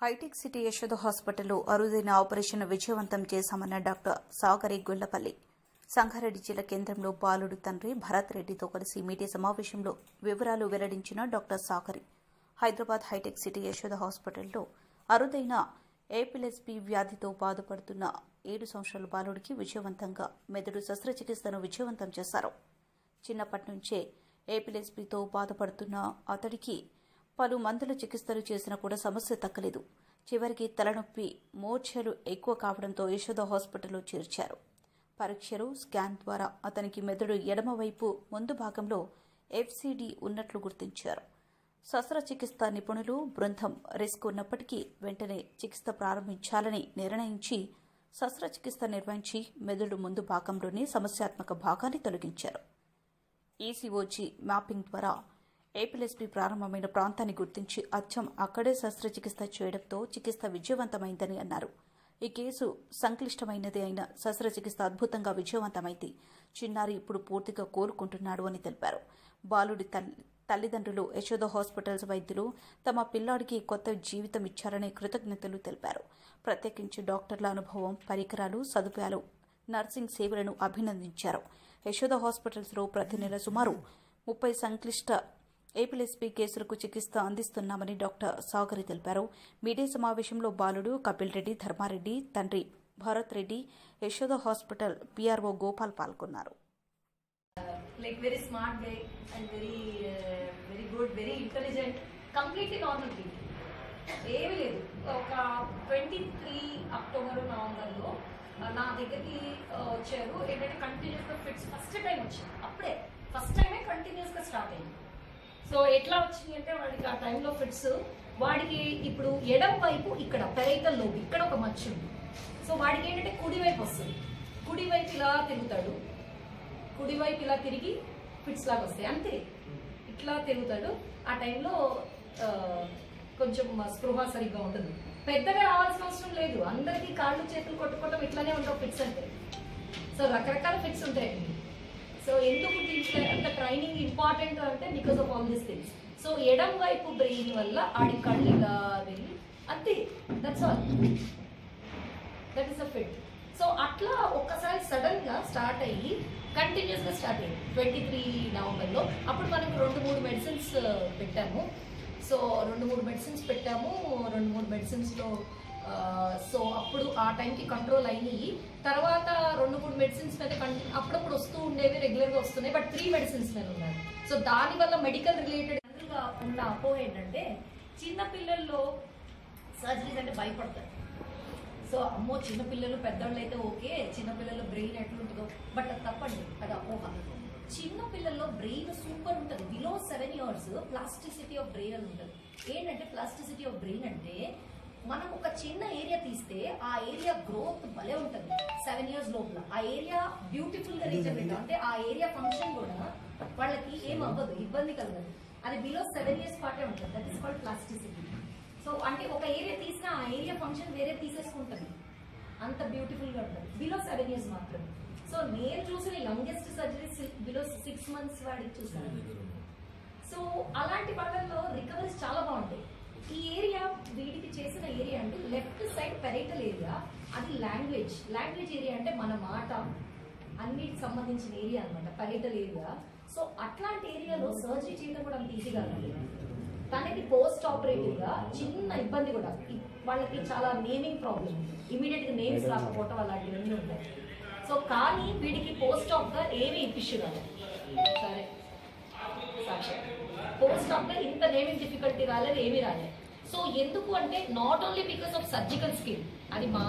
Hitech city Yashoda హాస్పిటల్లో అరుదైన operation విజయవంతం చేశామన్న డాక్టర్ సాగరి గుళ్లపల్లి. సంగారెడ్డి జిల్లా కేంద్రంలో బాలుడు తండ్రి భరత్ రెడ్డితో కలిసి మీడియా సమావేశంలో వివరాలు వెల్లడించిన doctor Sagari, Hyderabad hitech city Yashoda హాస్పిటల్లో అరుదైన ఎపిలెప్సీ వ్యాధితో బాధపడుతున్న 7 సంవత్సరాల బాలుడికి విజయవంతంగా మెదడు శస్త్రచికిత్సను విజయవంతం చేశారు. చిన్నప్పటి నుంచే ఎపిలెప్సీతో బాధపడుతున్న అతడికి పలు మందుల చికిత్సలు చేసినా కూడా సమస్య తగ్గలేదు. చివరికి తలనొప్పి, మూర్ఛలు ఎక్కువ కావడంతో యశోద హాస్పిటల్లో చేర్చారు. పరీక్షలు, స్కాన్ ద్వారా అతనికి మెదడు ఎడమవైపు ముందు భాగంలో ఎఫ్సిడి ఉన్నట్లు గుర్తించారు. శస్త్రచికిత్స నిపుణులు బృందం రిస్క్ ఉన్నప్పటికీ వెంటనే చికిత్స ప్రారంభించాలని నిర్ణయించి శస్త్రచికిత్స నిర్వహించి మెదడు ముందు భాగంలోని సమస్యాత్మక భాగాన్ని తొలగించారు. ఈసీఓజీ మ్యాపింగ్ ద్వారా ఎపిలెప్సీ ప్రారంభమైన ప్రాంతాన్ని గుర్తించి అచ్చం అక్కడే శస్త్రచికిత్స చేయడంతో చికిత్స విజయవంతమైందని అన్నారు. ఈ కేసు సంక్లిష్టమైనది అయిన శస్త్రచికిత్స అద్భుతంగా విజయవంతమైంది. చిన్నారి ఇప్పుడు పూర్తిగా కోలుకుంటున్నాడు అని తెలిపారు. బాలుడి తల్లిదండ్రులు, యశోద హాస్పిటల్స్ వైద్యులు తమ పిల్లాడికి కొత్త జీవితం ఇచ్చారని కృతజ్ఞతలు తెలిపారు. ప్రత్యేకించి డాక్టర్ల అనుభవం, పరికరాలు, సదుపాయాలు, నర్సింగ్ సేవలను అభినందించారు. యశోద హాస్పిటల్స్లో ప్రతి నెల సుమారు 30 సంక్లిష్ట ఎపిలెప్సీ కేసులకు చికిత్స అందిస్తున్నామని డాక్టర్ సాగరి తెలిపారు. మీడియా సమావేశంలో బాలుడు కపిల్ రెడ్డి, ధర్మారెడ్డి, తండ్రి భరత్ రెడ్డి, యశోద హాస్పిటల్ పిఆర్ఓ గోపాల్ పాల్గొన్నారు. Like very smart guy and very good, very intelligent, completely normal people. ఏమీ లేదు. ఒక 23 అక్టోబర్ నవంబర్లో నా దగ్గరికి వచ్చారు. ఏంటంటే కంటిన్యూస్గా ఫిట్స్ ఫస్ట్ టైం వచ్చింది. అప్పుడే ఫస్ట్ టైమే కంటిన్యూస్గా స్టార్ట్ అయింది. సో ఎట్లా వచ్చింది అంటే వాడికి ఆ టైంలో ఫిట్స్, వాడికి ఇప్పుడు ఎడం వైపు ఇక్కడ పెరైటల్ లోబ్ ఇక్కడ ఒక మచ్చ ఉంది. సో వాడికి ఏంటంటే కుడివైపు వస్తుంది. కుడివైపు ఇలా తిరుగుతాడు, కుడివైపు ఇలా తిరిగి ఫిట్స్ లాగా వస్తాయి. అంతే, ఇట్లా తిరుగుతాడు. ఆ టైంలో కొంచెం స్పృహ సరిగ్గా ఉంటుంది. పెద్దగా రావాల్సిన అవసరం లేదు. అందరికీ కాళ్ళు చేతులు కొట్టుకోవడం ఇట్లానే ఉంటావు ఫిట్స్ అంటే. సో రకరకాల ఫిట్స్ ఉంటాయండి. సో ఎందుకు దీంట్లో అంత ట్రైనింగ్ ఇంపార్టెంట్ అంటే because of all these things. So ఎడం వైపు బ్రెయిన్ వల్ల ఆడి కళ్ళు ఇలా వెళ్ళి అంతే, that's all, that is a fit. So అట్లా ఒక్కసారి సడన్ గా స్టార్ట్ అయ్యి కంటిన్యూస్ గా స్టార్ట్ అయ్యింది 23 నవంబర్లో. అప్పుడు మనకు 2-3 మెడిసిన్స్ పెట్టాము. సో 2-3 మెడిసిన్స్ పెట్టాము. 2-3 మెడిసిన్స్లో సో అప్పుడు ఆ టైంకి కంట్రోల్ అయినాయి. తర్వాత 2-3 మెడిసిన్స్ మీద అప్పుడప్పుడు వస్తూ ఉండేవి, రెగ్యులర్గా వస్తున్నాయి. బట్ 3 మెడిసిన్స్ మీద ఉన్నారు. సో దానివల్ల మెడికల్ రిలేటెడ్ ఉన్న అపో ఏంటంటే చిన్నపిల్లల్లో సర్జరీస్ అంటే భయపడతారు. సో అమ్మో చిన్నపిల్లలు, పెద్దవాళ్ళు అయితే ఓకే, చిన్నపిల్లల బ్రెయిన్ ఎట్లుంటుందో, బట్ అది తప్పండి, అది అపోహ. చిన్నపిల్లల్లో బ్రెయిన్ సూపర్ ఉంటుంది. Below 7 years plasticity of brain అని ఉంటుంది. ఏంటంటే ప్లాస్టిసిటీ ఆఫ్ బ్రెయిన్ అంటే మనం ఒక చిన్న ఏరియా తీస్తే ఆ ఏరియా గ్రోత్ భలే ఉంటుంది 7 years లోపల. ఆ ఏరియా బ్యూటిఫుల్ గా రీచబిలిటీ అంటే ఆ ఏరియా ఫంక్షన్ కూడా వాళ్ళకి ఏం అవ్వదు, ఇబ్బంది కలగదు. అది బిలో 7 years పాటే ఉంటుంది. That is called plasticity. So అంటే ఒక ఏరియా తీసినా ఆ ఏరియా ఫంక్షన్ వేరే తీసేసుకుంటుంది. అంత బ్యూటిఫుల్ గా ఉంటుంది బిలో 7 years మాత్రమే. సో నేను చూసిన యంగెస్ట్ సర్జరీస్ బిలో 6 months వాడికి చూసాను. సో అలాంటి వాళ్ళల్లో రికవరీస్ చాలా బాగుంటాయి. ఈ ఏరియా వీడికి చేసిన ఏరియా అంటే లెఫ్ట్ సైడ్ పెరైటల్ ఏరియా, అది లాంగ్వేజ్ ఏరియా అంటే మన మాట అన్నిటికి సంబంధించిన ఏరియా అనమాట పెరైటల్ ఏరియా. సో అట్లాంటి ఏరియాలో సర్జరీ చేయడం కూడా అంత ఈజీగా కాదు. తనకి పోస్ట్ ఆపరేటివ్ గా చిన్న ఇబ్బంది కూడా, వాళ్ళకి చాలా నేమింగ్ ప్రాబ్లం, ఇమీడియట్ గా నేమ్స్ రాకపోవటం అలాంటివన్నీ ఉంటాయి. సో కానీ వీడికి పోస్ట్ ఆఫ్ గా ఏమీ ఇష్యూ కాదు. సరే సాక్షి పోస్ట్ ఆఫ్ గా ఇంత నేమింగ్ డిఫికల్టీ రాలేదు, ఏమీ రాలేదు. సో ఎందుకు అంటే not only because of surgical skill, అది మా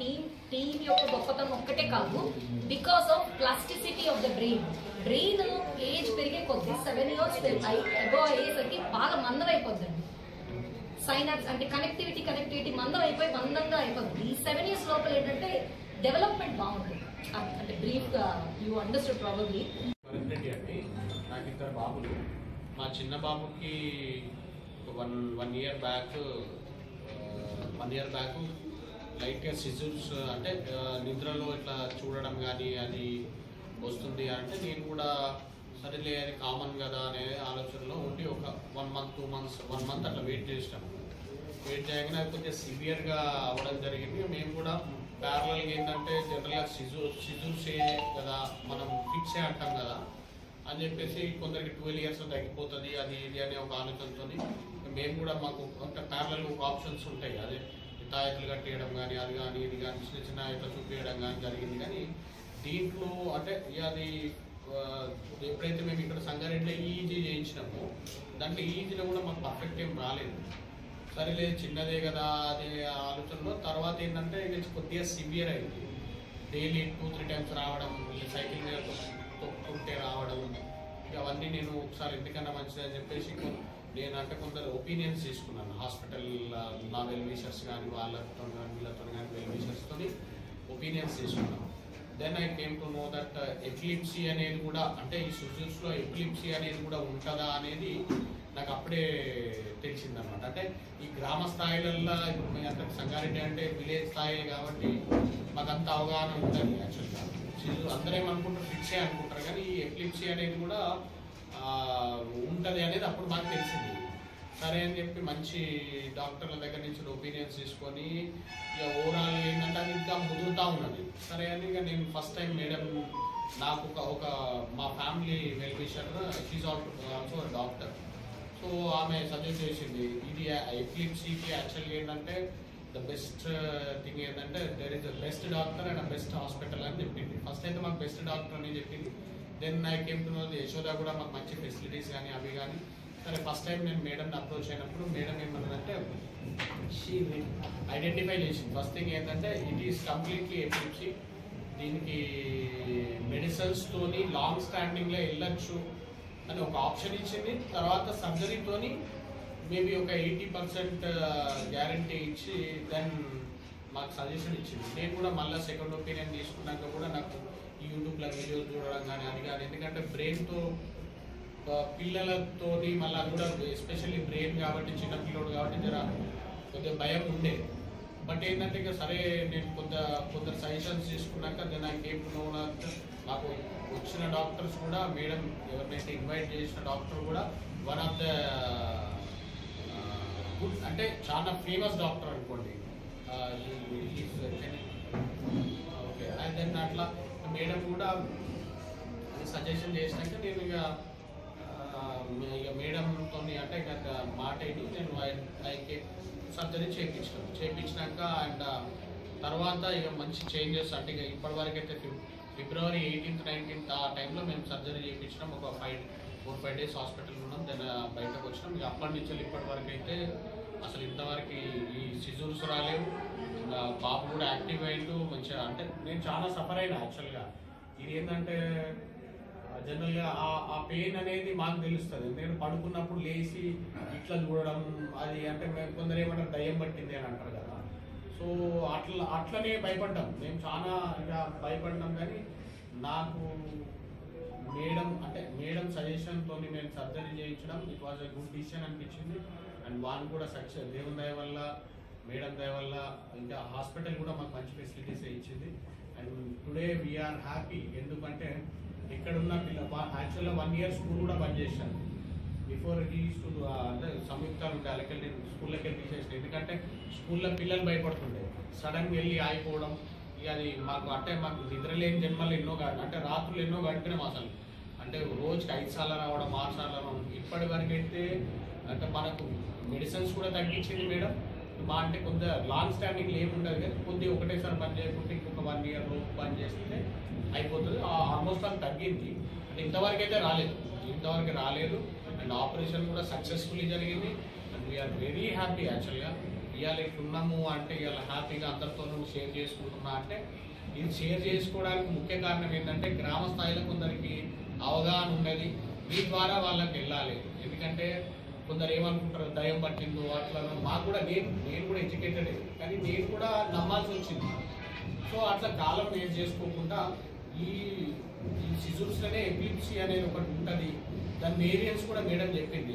టీమ్ యొక్క గొప్పతనం ఒక్కటే కాదు, because of plasticity of the brain. Brain age పెరిగే కొద్ది 7 years అబో అయ్యేసరికి బాగా మందం అయిపోద్దండి. సైనాప్స్ అంటే కనెక్టివిటీ మందం అయిపోయి మందంగా అయిపోతుంది. ఈ 7 years లోపల ఏంటంటే డెవలప్మెంట్ బాగుంటుంది. అంటే బ్రీఫ్ గా యూ అండర్స్టూడ్ ప్రాబబ్లీ. నాకు 2 బాబులు. మా చిన్న బాబుకి 1 year బ్యాక్ లైట్గా సిజర్స్ అంటే నిద్రలో ఇట్లా చూడడం కానీ అది వస్తుంది అంటే నేను కూడా సరేలే అది కామన్ కదా అనే ఆలోచనలో ఉండి ఒక 1 month 2 months 1 month అట్లా వెయిట్ చేసినాము. వెయిట్ చేయగానే అది కొంచెం సివియర్గా అవ్వడం జరిగింది. మేము కూడా ప్యారలల్గా ఏంటంటే జనరల్గా సిజూర్సే కదా, మనం ఫిక్సే అంటాం కదా అని చెప్పేసి కొందరికి 12 years తగ్గిపోతుంది అది ఇది అనే ఒక ఆలోచనతో మేము కూడా మాకు కొంత ప్యారలల్ ఒక ఆప్షన్స్ ఉంటాయి. అదే తాయెత్తులు కట్టేయడం కానీ అది కానీ ఇది కానీ చిన్న చిన్న ఇట్లా చూపించడం కానీ జరిగింది. కానీ దీంట్లో అంటే అది ఎప్పుడైతే మేము ఇక్కడ సంగారెడ్డిలో ఈజీ చేయించినామో దాంట్లో ఈజీలో కూడా మాకు పర్ఫెక్ట్ ఏం రాలేదు. సరేలే చిన్నదే కదా అదే ఆలోచనలో తర్వాత ఏంటంటే ఇది కొద్దిగా సివియర్ అయింది. డైలీ 2-3 times రావడం, సైకిల్ మీద తొక్కుంటే రావడం, అవన్నీ నేను ఒకసారి ఎందుకన్నా మంచిదని చెప్పేసి నేను అంటే కొందరు ఒపీనియన్స్ తీసుకున్నాను. హాస్పిటల్ నా వెల్ విషర్స్ కానీ వాళ్ళతో కానీ వీళ్ళతో కానీ వెల్ విషర్స్తో ఒపీనియన్స్ తీసుకున్నాను. Then I came to know that epilepsy అనేది కూడా అంటే ఈ సిజూర్స్లో ఎపిలిప్సీ అనేది కూడా ఉంటుందా అనేది నాకు అప్పుడే తెలిసిందనమాట. అంటే ఈ గ్రామ స్థాయిలలో ఇప్పుడు అంటే సంగారెడ్డి అంటే విలేజ్ స్థాయి కాబట్టి మాకు అంత అవగాహన ఉంటుంది. యాక్చువల్గా అందరూ ఏమనుకుంటారు ఫిక్సే అనుకుంటారు, కానీ ఈ ఎపిలిప్సీ అనేది కూడా ఉంటుంది అనేది అప్పుడు మాకు తెలిసింది. సరే అని చెప్పి మంచి డాక్టర్ల దగ్గర నుంచి ఒపీనియన్స్ తీసుకొని ఇక ఓవరాల్ ఏంటంటే అది ఇంకా ముదురుతూ ఉన్నది. సరే అని ఇక నేను ఫస్ట్ టైం మేడం నాకు ఒక మా family well wisher she's also doctor. So ఆమె సజెస్ట్ చేసింది ఇది ఎపిలిప్సీకి యాక్చువల్గా ఏంటంటే ద బెస్ట్ థింగ్ ఏంటంటే there is the best doctor and best hospital అని చెప్పింది. ఫస్ట్ అయితే మాకు బెస్ట్ డాక్టర్ అని చెప్పింది. Then I came to know Yashoda కూడా మాకు మంచి ఫెసిలిటీస్ కానీ అవి కానీ. సరే ఫస్ట్ టైం నేను మేడంని అప్రోచ్ అయినప్పుడు మేడం ఏమన్నదంటే షీ ఐడెంటిఫై చేసింది. ఫస్ట్ థింగ్ ఏంటంటే ఇట్ ఈస్ కంప్లీట్లీ ఎపిలిప్సీ, దీనికి మెడిసిన్స్తోని లాంగ్ స్టాండింగ్లో వెళ్ళచ్చు అని ఒక ఆప్షన్ ఇచ్చింది. తర్వాత సర్జరీతోని మేబీ ఒక 80% గ్యారంటీ ఇచ్చి దెన్ మాకు సజెషన్ ఇచ్చింది. నేను కూడా మళ్ళీ సెకండ్ ఒపీనియన్ తీసుకున్నాక కూడా నాకు యూట్యూబ్లో వీడియోస్ చూడడం కానీ అది కానీ, ఎందుకంటే బ్రెయిన్తో పిల్లలతో మళ్ళీ కూడా ఎస్పెషల్లీ బ్రెయిన్ కాబట్టి చిన్న పిల్లడు కాబట్టి జర కొద్దిగా భయం ఉండే. బట్ ఏంటంటే ఇక సరే నేను కొందరు సజెషన్స్ తీసుకున్నాక then I came to know నాకు వచ్చిన డాక్టర్స్ కూడా మేడం ఎవరినైతే ఇన్వైట్ చేసిన డాక్టర్ కూడా వన్ ఆఫ్ ద గుడ్ అంటే చాలా ఫేమస్ డాక్టర్ అనుకోండి. ఓకే అండ్ దెన్ అట్లా మేడం కూడా సజెషన్ చేసినాక నేను ఇక మేడంతో అంటే ఇక మాట ఏంటి నేను సర్జరీ చేయించినాక అండ్ తర్వాత ఇక మంచి చేంజెస్ అంటే ఇక ఇప్పటివరకు అయితే February 18th 19th ఆ టైంలో మేము సర్జరీ చేయించినాం. ఒక 4-5 days హాస్పిటల్ ఉన్నాం. దెన్ బయటకు వచ్చినాం. ఇక అప్పటి నుంచి ఇప్పటి వరకు అయితే అసలు ఇంతవరకు ఈ సిజూర్స్ రాలేవు. ఇంకా పాప కూడా యాక్టివ్ అయ్యిండు మంచిగా. అంటే నేను చాలా సఫర్ అయినా యాక్చువల్గా. ఇది ఏంటంటే జనరల్గా ఆ పెయిన్ అనేది మాకు తెలుస్తుంది. నేను పడుకున్నప్పుడు లేచి ఇట్లా చూడడం అది అంటే కొందరు ఏమంటారు దయ్యం పట్టింది అని అంటారు కదా. సో అట్లనే భయపడ్డాం మేము, చాలా ఇక భయపడ్డాం. కానీ నాకు మేడం సజెషన్తో మేము సర్జరీ చేయించడం it was a good decision అనిపించింది. అండ్ వాళ్ళు కూడా సక్సెస్ దేవుని దయ వల్ల మేడం దయ వల్ల ఇంకా హాస్పిటల్ కూడా మాకు మంచి ఫెసిలిటీస్ ఇచ్చింది. And today we are happy. ఎందుకంటే ఇక్కడున్న యాక్చువల్గా 1 year స్కూల్ కూడా బంద్ చేశాను. బిఫోర్ అంటే సంయుక్తాలు ఉండే వాళ్ళకి నేను స్కూల్లోకి వెళ్ళి తీసేసాను. ఎందుకంటే స్కూల్లో పిల్లలు భయపడుతుండే సడన్గా వెళ్ళి ఆగిపోవడం. ఇక అది మాకు నిద్రలేని జన్మలు ఎన్నో అంటే రాత్రులు ఎన్నో గడిపినాం అసలు. అంటే రోజుకి 5 సార్లు రావడం 6 సార్లు రావడం. ఇప్పటి వరకు అయితే అంటే మనకు మెడిసిన్స్ కూడా తగ్గించింది మేడం. అంటే కొంత లాంగ్ స్టాండింగ్ ఏముండదు కానీ కొద్దిగా ఒకటేసారి బంద్ చేయకుంటే ఇంకొక 1 year బంద్ చేస్తే అయిపోతుంది. ఆల్మోస్ట్ అది తగ్గింది. అంటే ఇంతవరకు అయితే రాలేదు. అండ్ ఆపరేషన్ కూడా సక్సెస్ఫుల్లీ జరిగింది. అండ్ వీఆర్ వెరీ హ్యాపీ యాక్చువల్గా. ఇవాళ ఇట్లున్నాము అంటే ఇవాళ హ్యాపీగా అందరితోనూ షేర్ చేసుకుంటున్నా అంటే ఇది షేర్ చేసుకోవడానికి ముఖ్య కారణం ఏంటంటే గ్రామ స్థాయిలో కొందరికి అవగాహన ఉన్నది. మీ ద్వారా వాళ్ళకి వెళ్ళాలి. ఎందుకంటే కొందరు ఏమనుకుంటారు దయ్యం పట్టిందో అట్లా. మాకు కూడా నేను కూడా ఎడ్యుకేటెడ్, కానీ నేను కూడా నమ్మాల్సి వచ్చింది. సో అట్లా కాలం వేస్ట్ చేసుకోకుండా ఈ సిజూర్స్లోనే ఎపిలిప్సీ అనేది ఒకటి ఉంటుంది. దాని వేరియంట్స్ కూడా మేడం చెప్పింది.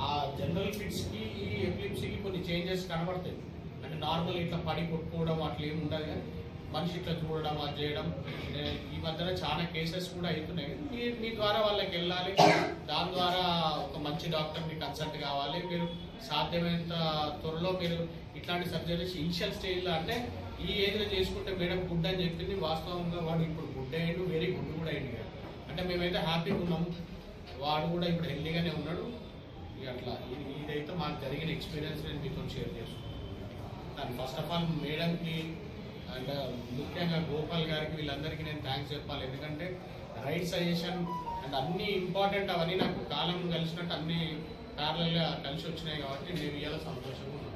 ఆ జనరల్ ఫిట్స్కి ఈ ఎపిలిప్సీకి కొన్ని చేంజెస్ కనబడతాయి. అంటే నార్మల్ ఇట్లా పడి కొట్టుకోవడం అట్లా ఏమి ఉండదు. కానీ మనిషి ఇట్లా చూడడం అది చేయడం. ఈ మధ్యన చాలా కేసెస్ కూడా అవుతున్నాయి. మీ ద్వారా వాళ్ళకి వెళ్ళాలి, దాని ద్వారా ఒక మంచి డాక్టర్ని కన్సల్ట్ కావాలి. మీరు సాధ్యమైనంత త్వరలో మీరు ఇట్లాంటి సర్జరీస్ ఇనిషియల్ స్టేజ్లో, అంటే ఈ ఏజ్లో చేసుకుంటే మేడం గుడ్ అని చెప్పింది. వాస్తవంగా వాడు ఇప్పుడు గుడ్ అయ్యాడు, వెరీ గుడ్ కూడా అయింది కదా. అంటే మేమైతే హ్యాపీగా ఉన్నాము, వాడు కూడా ఇప్పుడు హెల్తీగానే ఉన్నాడు. ఇక అట్లా ఇదైతే మాకు జరిగిన ఎక్స్పీరియన్స్ నేను మీతో షేర్ చేసుకుంటాను. ఫస్ట్ ఆఫ్ ఆల్ మేడంకి అండ్ ముఖ్యంగా గోపాల్ గారికి, వీళ్ళందరికీ నేను థ్యాంక్స్ చెప్పాలి. ఎందుకంటే రైట్ సజెషన్ అండ్ అన్ని ఇంపార్టెంట్ అవన్నీ నాకు కాలం కలిసినట్టు అన్ని ప్యారలల్గా కలిసి వచ్చినాయి కాబట్టి మేము ఇవాళ సంతోషంగా ఉన్నాం.